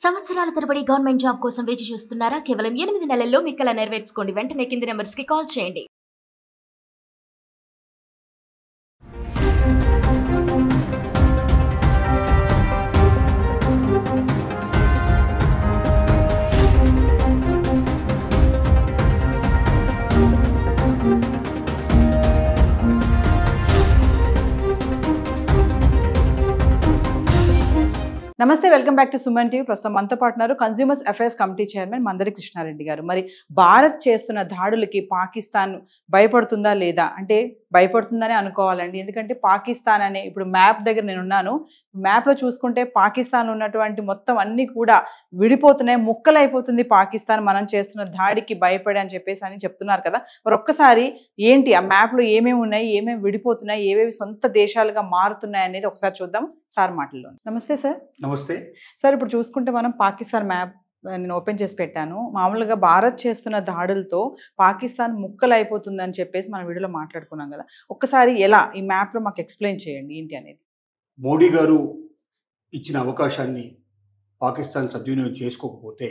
సంవత్సరాల తరబడి government job కోసం వేచి చూస్తున్నారా? కేవలం 8 నెలల్లో మీ కల నెరవేర్చుకోండి. వెంటనే కింది నెంబర్స్ కి కాల్ చేయండి. నమస్తే, welcome back to Suman TV. ప్రస్తుతం మనతో పాటున్నారు consumers affairs committee chairman Mandari Krishna Reddy garu. మరి భారత్ చేస్తున్న దాడులకి పాకిస్తాన్ భయపడుతుందా లేదా అంటే భయపడుతుందని అనుకోవాలండి. ఎందుకంటే పాకిస్తాన్ అనే ఇప్పుడు మ్యాప్ దగ్గర నేను ఉన్నాను, మ్యాప్లో చూసుకుంటే పాకిస్తాన్ ఉన్నటువంటి మొత్తం అన్నీ కూడా విడిపోతున్నాయి, ముక్కలైపోతుంది పాకిస్తాన్ మనం చేస్తున్న దాడికి భయపడి అని చెప్పేసి అని చెప్తున్నారు కదా. మరి ఒక్కసారి ఏంటి ఆ మ్యాప్లో ఏమేమి ఉన్నాయి, ఏమేమి విడిపోతున్నాయి, ఏవేవి సొంత దేశాలుగా మారుతున్నాయి అనేది ఒకసారి చూద్దాం సార్ మాటల్లో. నమస్తే సార్. నమస్తే సార్. ఇప్పుడు చూసుకుంటే మనం పాకిస్తాన్ మ్యాప్ నేను ఓపెన్ చేసి పెట్టాను. మామూలుగా భారత్ చేస్తున్న దాడులతో పాకిస్తాన్ ముక్కలు అయిపోతుందని చెప్పేసి మన వీడియోలో మాట్లాడుకున్నాం కదా. ఒక్కసారి ఎలా ఈ మ్యాప్లో మాకు ఎక్స్ప్లెయిన్ చేయండి ఏంటి అనేది. మోడీ గారు ఇచ్చిన అవకాశాన్ని పాకిస్తాన్ సద్వినియోగం చేసుకోకపోతే,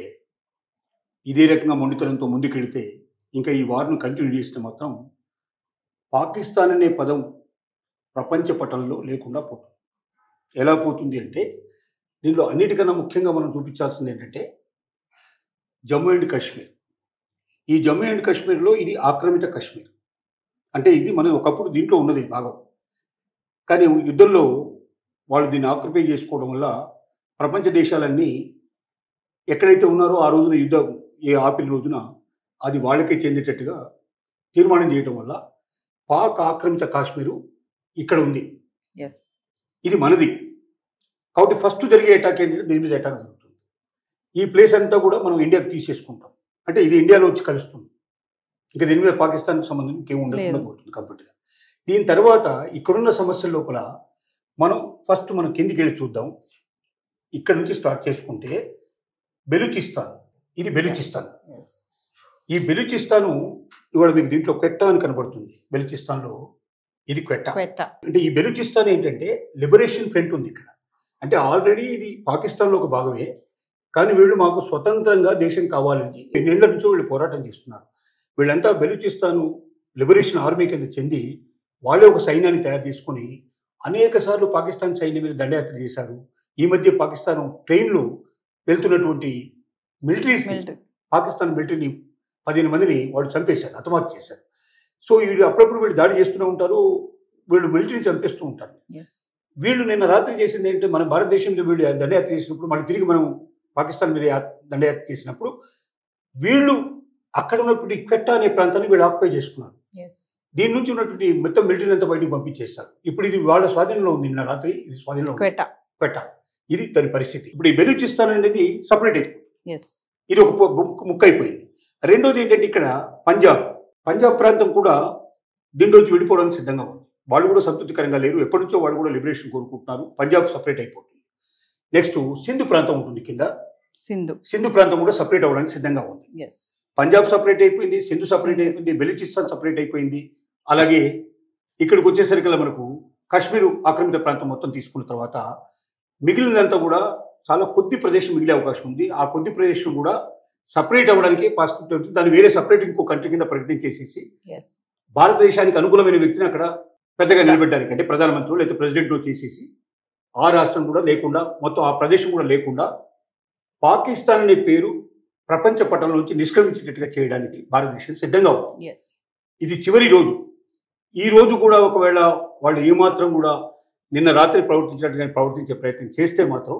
ఇదే రకంగా మొండితనంతో ముందుకెడితే, ఇంకా ఈ వార్ను కంటిన్యూ చేస్తే మాత్రం పాకిస్తాన్ అనే పదం ప్రపంచ పటంలో లేకుండా పోతుంది. ఎలా పోతుంది అంటే, దీనిలో అన్నిటికన్నా ముఖ్యంగా మనం చూపించాల్సింది ఏంటంటే జమ్మూ అండ్ కాశ్మీర్. ఈ జమ్మూ అండ్ కాశ్మీర్లో ఇది ఆక్రమిత కాశ్మీర్. అంటే ఇది మనం ఒకప్పుడు దీంట్లో ఉన్నది భాగం, కానీ యుద్ధంలో వాళ్ళు దీన్ని ఆక్యుపై చేసుకోవడం వల్ల ప్రపంచ దేశాలన్నీ ఎక్కడైతే ఉన్నారో ఆ రోజున యుద్ధం ఆపిన రోజున అది వాళ్ళకే చెందేటట్టుగా తీర్మానం చేయడం వల్ల పాక్ ఆక్రమిత కాశ్మీరు ఇక్కడ ఉంది, ఇది మనది. కాబట్టి ఫస్ట్ జరిగే అటాక్ ఏంటంటే దీని మీద అటాక్ జరుగుతుంది. ఈ ప్లేస్ అంతా కూడా మనం ఇండియాకి తీసేసుకుంటాం, అంటే ఇది ఇండియాలో వచ్చి కలుస్తుంది. ఇంకా దీని మీద పాకిస్తాన్కి సంబంధం ఇంకేం ఉండకుండా పోతుంది కంప్లీట్గా. దీని తర్వాత ఇక్కడున్న సమస్యల లోపల మనం కిందికి వెళ్ళి చూద్దాం. ఇక్కడ నుంచి స్టార్ట్ చేసుకుంటే బెలూచిస్తాన్, ఇది బెలూచిస్తాన్. ఈ బెలూచిస్తాను ఇవాళ మీకు దీంట్లో క్వెట్టా అని కనబడుతుంది. బెలూచిస్తాన్లో ఇది క్వెట్టా. అంటే ఈ బెలూచిస్తాన్ ఏంటంటే లిబరేషన్ ఫ్రంట్ ఉంది ఇక్కడ. అంటే ఆల్రెడీ ఇది పాకిస్తాన్లో ఒక భాగమే, కానీ వీళ్ళు మాకు స్వతంత్రంగా దేశం కావాలని ఎన్నేళ్ల నుంచో వీళ్ళు పోరాటం చేస్తున్నారు. వీళ్ళంతా బెలూచిస్తాను లిబరేషన్ ఆర్మీ కింద చెంది వాళ్ళే ఒక సైన్యాన్ని తయారు చేసుకుని అనేక సార్లు పాకిస్తాన్ సైన్యం మీద దండయాత్ర చేశారు. ఈ మధ్య పాకిస్తాన్ ట్రైన్లో వెళ్తున్నటువంటి పాకిస్తాన్ మిలిటరీని 15 మందిని వాళ్ళు చంపేశారు, హతమార్పు చేశారు. సో వీళ్ళు అప్పుడప్పుడు వీళ్ళు దాడి చేస్తూనే ఉంటారు, వీళ్ళు మిలిటరీని చంపేస్తూ ఉంటారు. వీళ్ళు నిన్న రాత్రి చేసింది ఏంటంటే, మన భారతదేశంలో వీళ్ళు దండయాత్ర చేసినప్పుడు మళ్ళీ తిరిగి మనం పాకిస్తాన్ మీద దండయాత్ర చేసినప్పుడు వీళ్ళు అక్కడ ఉన్నటువంటి క్వెట్టా అనే ప్రాంతాన్ని వీళ్ళు ఆక్యుపై చేసుకున్నారు. దీని నుంచి ఉన్నటువంటి మొత్తం మిలిటరీ అంతా బయటకు పంపించేస్తారు. ఇప్పుడు ఇది వాళ్ళ స్వాధీనంలో ఉంది. నిన్న రాత్రి ఇది స్వాధీనంలో క్వెట్టా, ఇది దాని పరిస్థితి. ఇప్పుడు ఈ బెలూచిస్తాన్ అనేది సపరేట్ అయిపోయింది, ఇది ఒక ముక్క అయిపోయింది. రెండోది ఏంటంటే ఇక్కడ పంజాబ్ ప్రాంతం కూడా దీనిలోంచి విడిపోవడానికి సిద్ధంగా ఉంది. వాళ్ళు కూడా సంతృప్తికరంగా లేరు, ఎప్పటి నుంచో వాళ్ళు కూడా లిబరేషన్ కోరుకుంటున్నారు. పంజాబ్ సపరేట్ అయిపోతుంది. నెక్స్ట్ సింధు ప్రాంతం ఉంటుంది కింద, సింధు ప్రాంతం కూడా సపరేట్ అవ్వడానికి సిద్ధంగా ఉంది. పంజాబ్ సపరేట్ అయిపోయింది, సింధు సపరేట్ అయిపోయింది, బెలూచిస్తాన్ సపరేట్ అయిపోయింది. అలాగే ఇక్కడికి వచ్చేసరికి మనకు కాశ్మీర్ ఆక్రమిత ప్రాంతం మొత్తం తీసుకున్న తర్వాత మిగిలినంతా కూడా చాలా కొద్ది ప్రదేశం మిగిలే అవకాశం ఉంది. ఆ కొద్ది ప్రదేశం కూడా సపరేట్ అవ్వడానికి పాసిబిలిటీ ఉంటుంది. దాన్ని వేరే సపరేట్ ఇంకో కంట్రీ కింద ప్రకటించేసేసి భారతదేశానికి అనుకూలమైన వ్యక్తిని అక్కడ పెద్దగా నిలబెట్టడానికి, అంటే ప్రధానమంత్రులు లేదా ప్రెసిడెంట్లు చేసేసి ఆ రాష్ట్రం కూడా లేకుండా, మొత్తం ఆ ప్రదేశం కూడా లేకుండా పాకిస్తాన్ అనే పేరు ప్రపంచ పటంలోంచి నిష్క్రమించేటట్టుగా చేయడానికి భారతదేశం సిద్ధంగా ఉంది. ఇది చివరి రోజు. ఈ రోజు కూడా ఒకవేళ వాళ్ళు ఏమాత్రం కూడా నిన్న రాత్రి ప్రవర్తించినట్టుగా ప్రవర్తించే ప్రయత్నం చేస్తే మాత్రం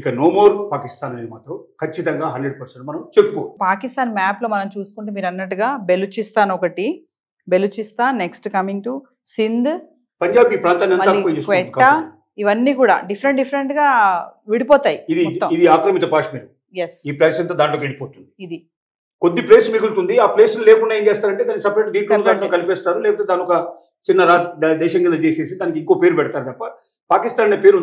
ఇక నో మోర్ పాకిస్తాన్ అనేది మాత్రం ఖచ్చితంగా 100% మనం చెప్పుకోవచ్చు. పాకిస్తాన్ మ్యాప్లో మనం చూసుకుంటే మీరు అన్నట్టుగా బెలూచిస్తాన్ ఒకటి, Balochistan next coming to Sindh, Punjab, ఈ ప్రాంతాన్ని క్వెట్టా, ఇవన్నీ కూడా డిఫరెంట్ గా విడిపోతాయి. ఇది ఆక్రమిత కాశ్మీర్, ఈ ప్లేస్ అంతా దాంట్లోకి వెళ్ళిపోతుంది. ఇది కొద్ది ప్లేస్ మిగులుతుంది. ఆ ప్లేస్ లేకుండా ఏం చేస్తారంటే దాన్ని సపరేట్ దీంట్లో కలిపేస్తారు, లేకపోతే దాని ఒక చిన్న దేశం కింద చేసేసి దానికి ఇంకో పేరు పెడతారు తప్ప పాకిస్తాన్ అనే పేరు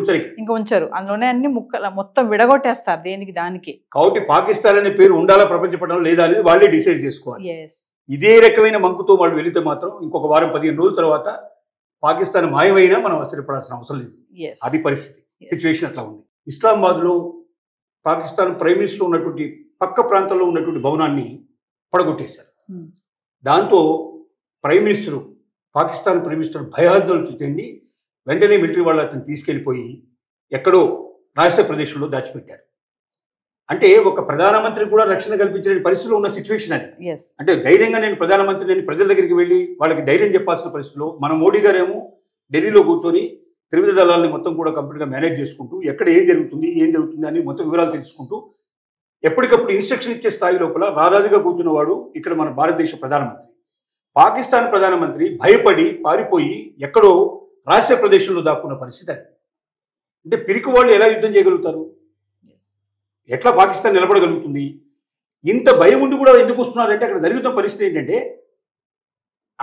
ఉంచరు. అందులోనే అన్ని ముక్కలు మొత్తం విడగొట్టేస్తారు దేనికి దానికి. కాబట్టి పాకిస్తాన్ అనే పేరు ఉండాలా ప్రపంచ పటంలో లేదా అనేది వాళ్ళే డిసైడ్ చేసుకోవాలి. ఇదే రకమైన మంకుతో వాళ్ళు వెళితే మాత్రం ఇంకొక వారం 15 రోజుల తర్వాత పాకిస్తాన్ మాయమైనా మనం ఆశ్చర్యపడాల్సిన అవసరం లేదు. అది పరిస్థితి, సిచ్యువేషన్ అట్లా ఉంది. ఇస్లామాబాద్లో పాకిస్తాన్ ప్రైమ్ మినిస్టర్ ఉన్నటువంటి పక్క ప్రాంతంలో ఉన్నటువంటి భవనాన్ని పడగొట్టేశారు. దాంతో పాకిస్తాన్ ప్రైమ్ మినిస్టర్ భయాందోళనకు చెంది వెంటనే మిలిటరీ వాళ్ళు అతను తీసుకెళ్ళిపోయి ఎక్కడో రహస్య ప్రదేశంలో దాచిపెట్టారు. అంటే ఒక ప్రధానమంత్రి కూడా రక్షణ కల్పించలేని పరిస్థితిలో ఉన్న సిచ్యువేషన్ అది. అంటే ధైర్యంగా నేను ప్రధానమంత్రి నేను ప్రజల దగ్గరికి వెళ్ళి వాళ్ళకి ధైర్యం చెప్పాల్సిన పరిస్థితిలో మన మోడీ గారేమో ఢిల్లీలో కూర్చొని త్రివిధ దళాలని మొత్తం కూడా కంప్లీట్గా మేనేజ్ చేసుకుంటూ ఎక్కడ ఏం జరుగుతుంది అని మొత్తం వివరాలు తెలుసుకుంటూ ఎప్పటికప్పుడు ఇన్స్ట్రక్షన్ ఇచ్చే స్థాయి లోపల రారాజుగా కూర్చున్నవాడు ఇక్కడ మన భారతదేశ ప్రధానమంత్రి. పాకిస్తాన్ ప్రధానమంత్రి భయపడి పారిపోయి ఎక్కడో రహస్య ప్రదేశంలో దాక్కున్న పరిస్థితి అది. అంటే పిరికి వాళ్ళు ఎలా యుద్ధం చేయగలుగుతారు? ఎట్లా పాకిస్తాన్ నిలబడగలుగుతుంది? ఇంత భయం ఉండి కూడా ఎందుకు వస్తున్నారంటే అక్కడ జరుగుతున్న పరిస్థితి ఏంటంటే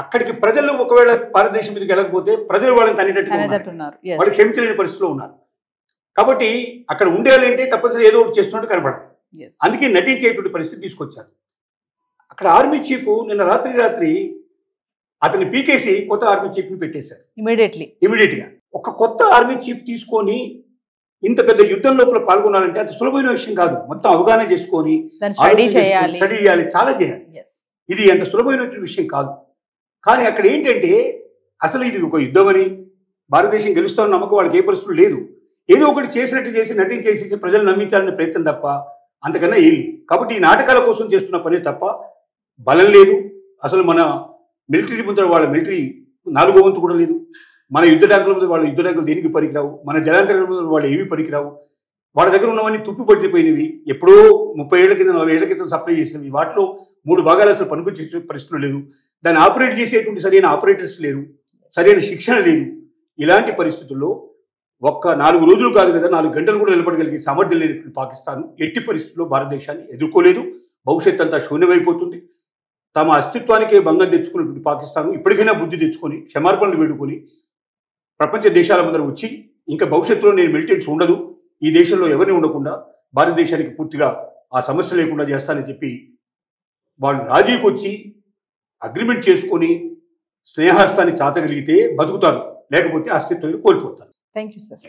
అక్కడికి ప్రజలు ఒకవేళ భారతదేశం మీదకి వెళ్ళకపోతే ప్రజలు వాళ్ళని తనేటట్టు వాళ్ళు క్షమించలేని పరిస్థితిలో ఉన్నారు. కాబట్టి అక్కడ ఉండేయాలంటే తప్పనిసరి ఏదో ఒకటి చేస్తున్నట్టు కనపడదు. అందుకే నటించేటువంటి పరిస్థితి తీసుకొచ్చారు. అక్కడ ఆర్మీ చీఫ్ నిన్న రాత్రి అతన్ని పీకేసి కొత్త ఆర్మీ చీఫ్ని పెట్టేశారు ఇమీడియట్గా. ఒక కొత్త ఆర్మీ చీఫ్ తీసుకొని ఇంత పెద్ద యుద్ధం లోపల పాల్గొనాలంటే అది సులభమైన విషయం కాదు. మొత్తం అవగాహన చేసుకొని స్టడీ చేయాలి, చాలా చేయాలి. ఇది అంత సులభమైనటువంటి విషయం కాదు. కానీ అక్కడ ఏంటంటే అసలు ఇది ఒక యుద్ధం అని భారతదేశం గెలుస్తామని నమ్మకం వాళ్ళకి ఏ పరిస్థితులు లేదు. ఏదో ఒకటి చేసినట్టు చేసి నటించేసి ప్రజలు నమ్మించాలనే ప్రయత్నం తప్ప అంతకన్నా ఏం లేదు. కాబట్టి ఈ నాటకాల కోసం చేస్తున్న పనే తప్ప బలం లేదు. అసలు మన మిలిటరీ ముందర వాళ్ళ మిలిటరీ 4వ వంతు కూడా లేదు. మన యుద్ధ ట్యాంకుల ముందు వాళ్ళ యుద్ధ ట్యాంకులు దేనికి పనికిరావు. మన జలాంతర్ల ముందు వాళ్ళు ఏవి పనికిరావు. వాళ్ళ దగ్గర ఉన్నవన్నీ తుప్పు పట్టిపోయినవి. ఎప్పుడో 30 ఏళ్ల కింద 40 ఏళ్ల క్రితం సప్లై చేసినవి. వాటిలో 3 భాగాలు అసలు పనికొచ్చే పరిస్థితులు లేదు. దాన్ని ఆపరేట్ చేసేటువంటి సరైన ఆపరేటర్స్ లేరు, సరైన శిక్షణ లేదు. ఇలాంటి పరిస్థితుల్లో ఒక్క 4 రోజులు కాదు కదా 4 గంటలు కూడా నిలబడగలిగే సామర్థ్యం లేని పాకిస్తాన్ ఎట్టి పరిస్థితుల్లో భారతదేశాన్ని ఎదుర్కోలేదు. భవిష్యత్ అంతా శూన్యమైపోతుంది. తమ అస్తిత్వానికే భంగం తెచ్చుకున్నటువంటి పాకిస్తాన్ ఇప్పటికైనా బుద్ధి తెచ్చుకొని క్షమార్పణలు వేడుకొని ప్రపంచ దేశాల ముందర వచ్చి ఇంకా భవిష్యత్తులో నేను మిలిటెంట్స్ ఉండదు, ఈ దేశంలో ఎవరిని ఉండకుండా భారతదేశానికి పూర్తిగా ఆ సమస్య లేకుండా చేస్తానని చెప్పి వాళ్ళు రాజీకి వచ్చి అగ్రిమెంట్ చేసుకొని స్నేహస్తాన్ని చాచగలిగితే బతుకుతారు, లేకపోతే అస్తిత్వాన్ని కోల్పోతారు. Thank you sir.